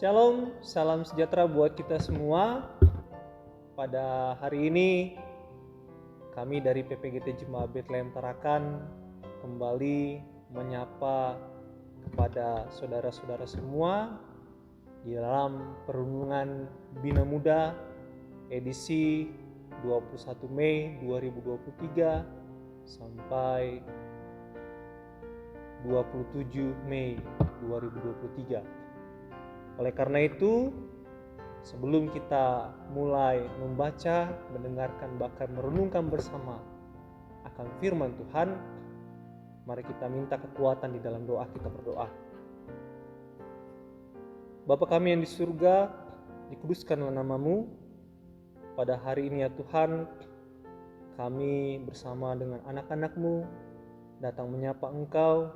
Shalom, salam sejahtera buat kita semua. Pada hari ini kami dari PPGT Jemaat Betlehem Tarakan kembali menyapa kepada saudara-saudara semua di dalam perenungan Bina Muda edisi 21 Mei 2023 sampai 27 Mei 2023. Oleh karena itu, sebelum kita mulai membaca, mendengarkan, bahkan merenungkan bersama akan firman Tuhan, mari kita minta kekuatan di dalam doa. Kita berdoa. Bapa kami yang di surga, dikuduskanlah nama-Mu. Pada hari ini ya Tuhan, kami bersama dengan anak-anak-Mu datang menyapa Engkau.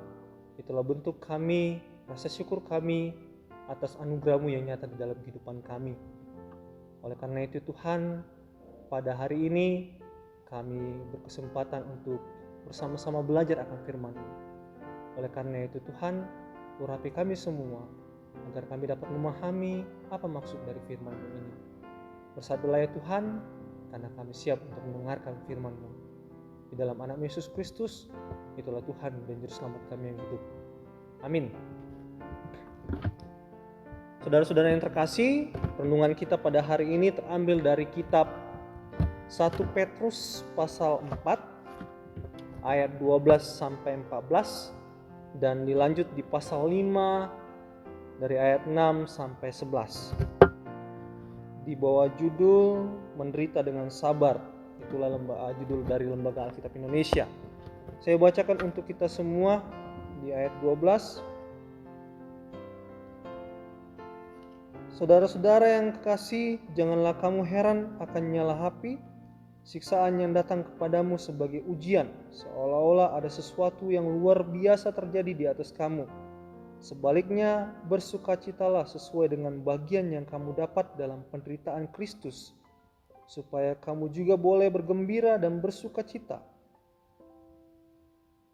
Itulah bentuk kami, rasa syukur kami atas anugerah-Mu yang nyata di dalam kehidupan kami. Oleh karena itu Tuhan, pada hari ini kami berkesempatan untuk bersama-sama belajar akan firman-Mu. Oleh karena itu Tuhan, urapi kami semua agar kami dapat memahami apa maksud dari firman-Mu ini. Bersabdalah ya Tuhan, karena kami siap untuk mendengarkan firman-Mu. Di dalam anak Yesus Kristus, itulah Tuhan dan Juru Selamat kami yang hidup. Amin. Saudara-saudara yang terkasih, renungan kita pada hari ini terambil dari kitab 1 Petrus pasal 4 ayat 12 sampai 14 dan dilanjut di pasal 5 dari ayat 6 sampai 11. Di bawah judul Menderita dengan Sabar. Itulah judul dari Lembaga Alkitab Indonesia. Saya bacakan untuk kita semua di ayat 12. Saudara-saudara yang kekasih, janganlah kamu heran akan nyala api, siksaan yang datang kepadamu sebagai ujian, seolah-olah ada sesuatu yang luar biasa terjadi di atas kamu. Sebaliknya, bersukacitalah sesuai dengan bagian yang kamu dapat dalam penderitaan Kristus, supaya kamu juga boleh bergembira dan bersukacita.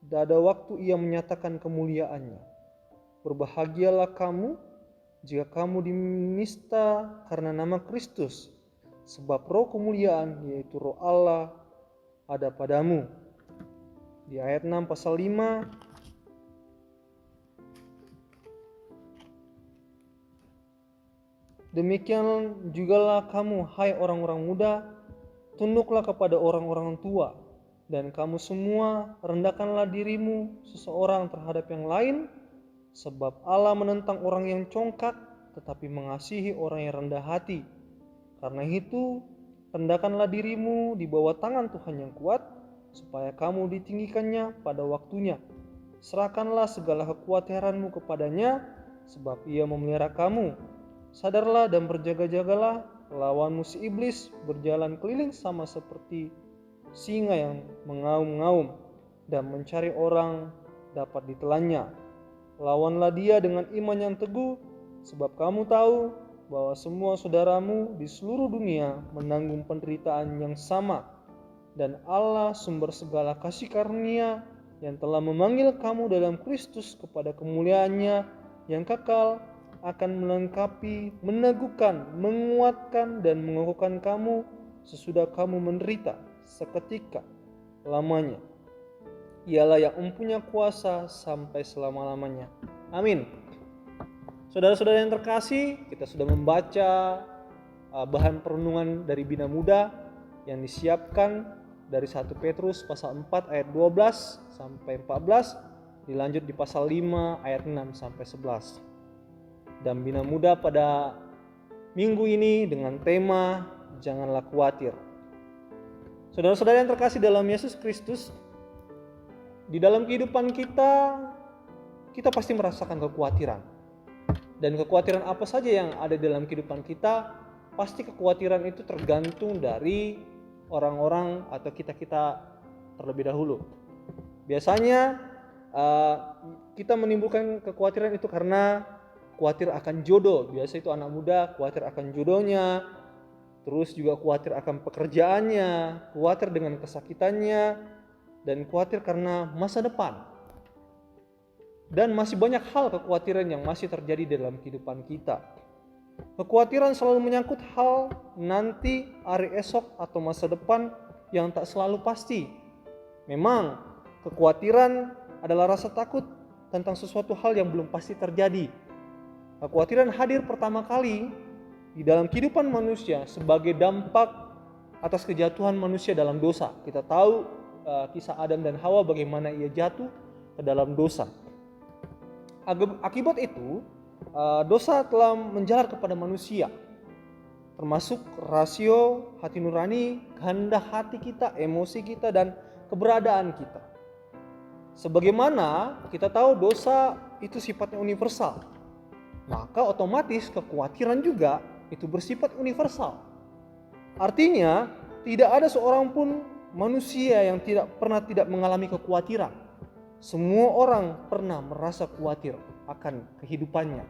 Pada waktu Ia menyatakan kemuliaannya. Berbahagialah kamu jika kamu dinista karena nama Kristus, sebab roh kemuliaan yaitu roh Allah ada padamu. Di ayat 6 pasal 5, demikian jugalah kamu, hai orang-orang muda, tunduklah kepada orang-orang tua, dan kamu semua rendahkanlah dirimu seseorang terhadap yang lain, sebab Allah menentang orang yang congkak, tetapi mengasihi orang yang rendah hati. Karena itu, rendahkanlah dirimu di bawah tangan Tuhan yang kuat, supaya kamu ditinggikannya pada waktunya. Serahkanlah segala kekhawatiranmu kepadanya, sebab Ia memelihara kamu. Sadarlah dan berjaga-jagalah, lawanmu si iblis berjalan keliling sama seperti singa yang mengaum-ngaum dan mencari orang dapat ditelannya. Lawanlah dia dengan iman yang teguh, sebab kamu tahu bahwa semua saudaramu di seluruh dunia menanggung penderitaan yang sama, dan Allah sumber segala kasih karunia yang telah memanggil kamu dalam Kristus kepada kemuliaannya yang kekal akan melengkapi, meneguhkan, menguatkan dan mengokohkan kamu sesudah kamu menderita seketika lamanya. Ialah yang mempunyai kuasa sampai selama-lamanya. Amin. Saudara-saudara yang terkasih, kita sudah membaca bahan perenungan dari Bina Muda yang disiapkan dari 1 Petrus pasal 4 ayat 12 sampai 14, dilanjut di pasal 5 ayat 6 sampai 11. Dan Bina Muda pada minggu ini dengan tema Janganlah Khawatir. Saudara-saudara yang terkasih dalam Yesus Kristus, di dalam kehidupan kita pasti merasakan kekhawatiran. Dan kekhawatiran apa saja yang ada dalam kehidupan kita, pasti kekhawatiran itu tergantung dari orang-orang atau kita-kita terlebih dahulu. Biasanya kita menimbulkan kekhawatiran itu karena khawatir akan jodoh. Biasa itu anak muda khawatir akan jodohnya, terus juga khawatir akan pekerjaannya, khawatir dengan kesakitannya, dan khawatir karena masa depan. Dan masih banyak hal kekhawatiran yang masih terjadi dalam kehidupan kita. Kekhawatiran selalu menyangkut hal nanti, hari esok, atau masa depan yang tak selalu pasti. Memang, kekhawatiran adalah rasa takut tentang sesuatu hal yang belum pasti terjadi. Kekhawatiran hadir pertama kali di dalam kehidupan manusia sebagai dampak atas kejatuhan manusia dalam dosa. Kita tahu kisah Adam dan Hawa, bagaimana ia jatuh ke dalam dosa. Akibat itu, dosa telah menjalar kepada manusia, termasuk rasio hati nurani, kehendak hati kita, emosi kita, dan keberadaan kita. Sebagaimana kita tahu dosa itu sifatnya universal, maka otomatis kekhawatiran juga itu bersifat universal. Artinya tidak ada seorang pun manusia yang tidak mengalami kekhawatiran. Semua orang pernah merasa khawatir akan kehidupannya.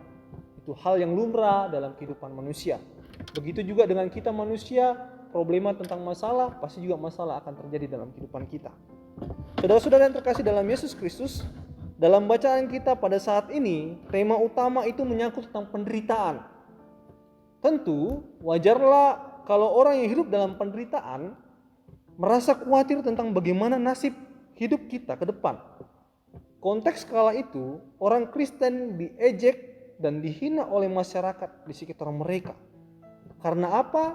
Itu hal yang lumrah dalam kehidupan manusia. Begitu juga dengan kita manusia, problema tentang masalah, pasti juga masalah akan terjadi dalam kehidupan kita. Saudara-saudara yang terkasih dalam Yesus Kristus, dalam bacaan kita pada saat ini, tema utama itu menyangkut tentang penderitaan. Tentu wajarlah kalau orang yang hidup dalam penderitaan merasa khawatir tentang bagaimana nasib hidup kita ke depan. Konteks kala itu, orang Kristen diejek dan dihina oleh masyarakat di sekitar mereka. Karena apa?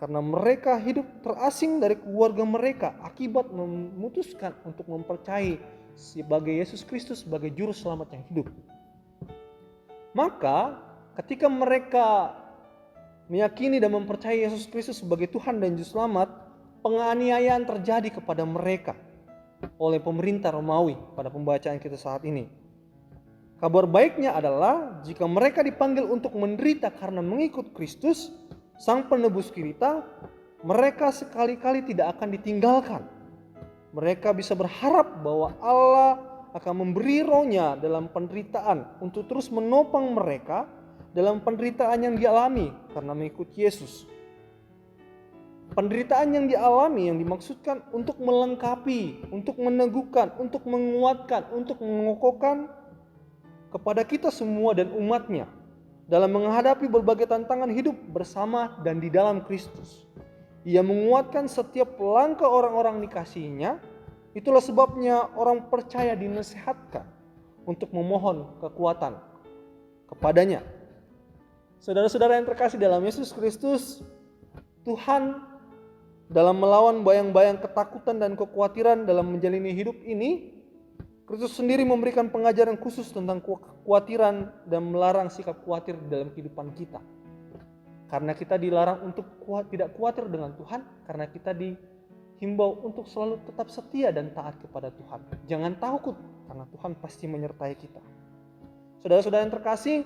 Karena mereka hidup terasing dari keluarga mereka akibat memutuskan untuk mempercayai sebagai Yesus Kristus sebagai juru selamat yang hidup. Maka ketika mereka meyakini dan mempercayai Yesus Kristus sebagai Tuhan dan juru selamat, penganiayaan terjadi kepada mereka oleh pemerintah Romawi pada pembacaan kita saat ini. Kabar baiknya adalah jika mereka dipanggil untuk menderita karena mengikut Kristus, Sang Penebus kita, mereka sekali-kali tidak akan ditinggalkan. Mereka bisa berharap bahwa Allah akan memberi rohnya dalam penderitaan untuk terus menopang mereka dalam penderitaan yang dialami karena mengikut Yesus. Penderitaan yang dialami yang dimaksudkan untuk melengkapi, untuk meneguhkan, untuk menguatkan, untuk mengokohkan kepada kita semua dan umatnya dalam menghadapi berbagai tantangan hidup bersama dan di dalam Kristus. Ia menguatkan setiap langkah orang-orang dikasihinya. Itulah sebabnya orang percaya dinasihatkan untuk memohon kekuatan kepadanya. Saudara-saudara yang terkasih dalam Yesus Kristus, Tuhan dalam melawan bayang-bayang ketakutan dan kekhawatiran dalam menjalani hidup ini, Kristus sendiri memberikan pengajaran khusus tentang kekhawatiran dan melarang sikap khawatir dalam kehidupan kita. Karena kita dilarang untuk tidak khawatir dengan Tuhan, karena kita dihimbau untuk selalu tetap setia dan taat kepada Tuhan. Jangan takut, karena Tuhan pasti menyertai kita. Saudara-saudara yang terkasih,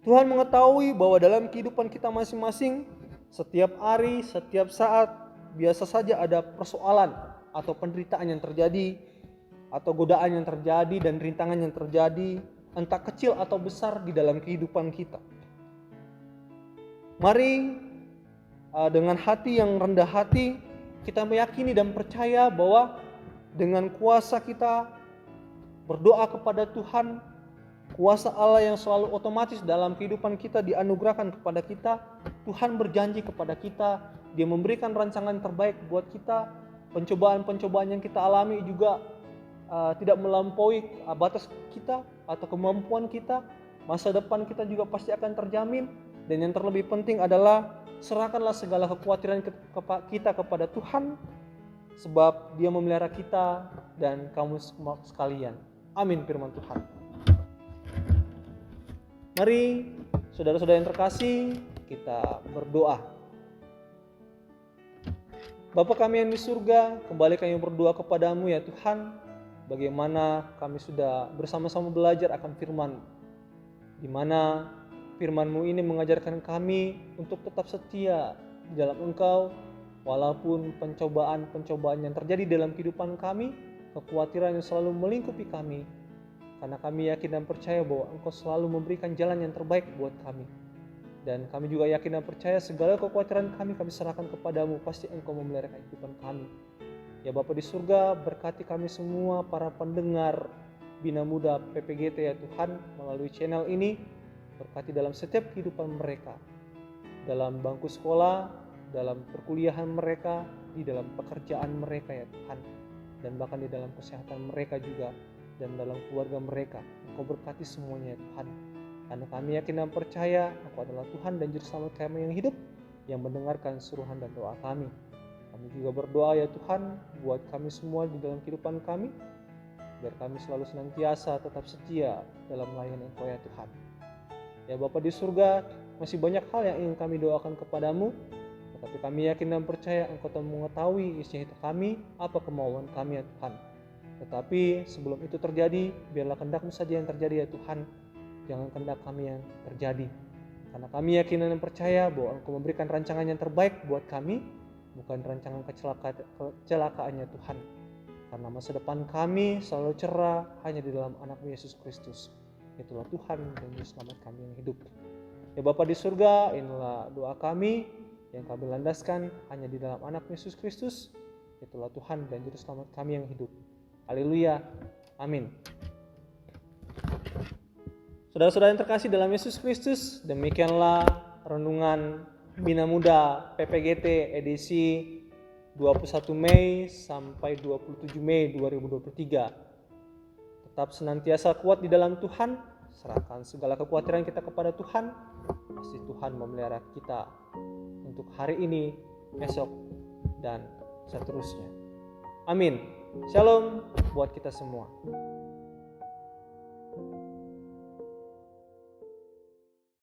Tuhan mengetahui bahwa dalam kehidupan kita masing-masing, setiap hari, setiap saat, biasa saja ada persoalan atau penderitaan yang terjadi, atau godaan yang terjadi dan rintangan yang terjadi, entah kecil atau besar di dalam kehidupan kita. Mari dengan hati yang rendah hati, kita meyakini dan percaya bahwa dengan kuasa kita berdoa kepada Tuhan, kuasa Allah yang selalu otomatis dalam kehidupan kita dianugerahkan kepada kita. Tuhan berjanji kepada kita, Dia memberikan rancangan terbaik buat kita. Pencobaan-pencobaan yang kita alami juga tidak melampaui batas kita atau kemampuan kita. Masa depan kita juga pasti akan terjamin. Dan yang terlebih penting adalah serahkanlah segala kekhawatiran kita kepada Tuhan, sebab Dia memelihara kita dan kamu sekalian. Amin firman Tuhan. Mari saudara-saudara yang terkasih, kita berdoa. Bapa kami yang di surga, kembali kami berdoa kepadamu ya Tuhan, bagaimana kami sudah bersama-sama belajar akan firman, di mana firman-Mu ini mengajarkan kami untuk tetap setia di dalam Engkau, walaupun pencobaan-pencobaan yang terjadi dalam kehidupan kami, kekhawatiran yang selalu melingkupi kami, karena kami yakin dan percaya bahwa Engkau selalu memberikan jalan yang terbaik buat kami. Dan kami juga yakin dan percaya segala kekhawatiran kami serahkan kepadamu, pasti Engkau memelihara kehidupan kami. Ya Bapa di surga, berkati kami semua para pendengar Bina Muda PPGT ya Tuhan, melalui channel ini. Berkati dalam setiap kehidupan mereka, dalam bangku sekolah, dalam perkuliahan mereka, di dalam pekerjaan mereka ya Tuhan, dan bahkan di dalam kesehatan mereka juga, dan dalam keluarga mereka. Engkau berkati semuanya ya Tuhan, karena kami yakin dan percaya Engkau adalah Tuhan dan Juru Selamat kami yang hidup, yang mendengarkan suruhan dan doa kami. Kami juga berdoa ya Tuhan, buat kami semua di dalam kehidupan kami, biar kami selalu senantiasa tetap setia dalam melayani Engkau ya Tuhan. Ya Bapa di surga, masih banyak hal yang ingin kami doakan kepadamu, tetapi kami yakin dan percaya Engkau telah mengetahui isi hati kami, apa kemauan kami ya Tuhan. Tetapi sebelum itu terjadi, biarlah kehendak-Mu saja yang terjadi ya Tuhan, jangan kehendak kami yang terjadi. Karena kami yakin dan percaya bahwa Engkau memberikan rancangan yang terbaik buat kami, bukan rancangan kecelakaannya Tuhan. Karena masa depan kami selalu cerah hanya di dalam anak-Mu Yesus Kristus. Itulah Tuhan dan Juru Selamat kami yang hidup. Ya Bapa di surga, inilah doa kami yang kami landaskan hanya di dalam anak Yesus Kristus. Itulah Tuhan dan Juru Selamat kami yang hidup. Haleluya. Amin. Saudara-saudara yang terkasih dalam Yesus Kristus, demikianlah renungan Bina Muda PPGT edisi 21 Mei sampai 27 Mei 2023. Tetap senantiasa kuat di dalam Tuhan, serahkan segala kekhawatiran kita kepada Tuhan. Pasti Tuhan memelihara kita untuk hari ini, esok, dan seterusnya. Amin. Shalom buat kita semua.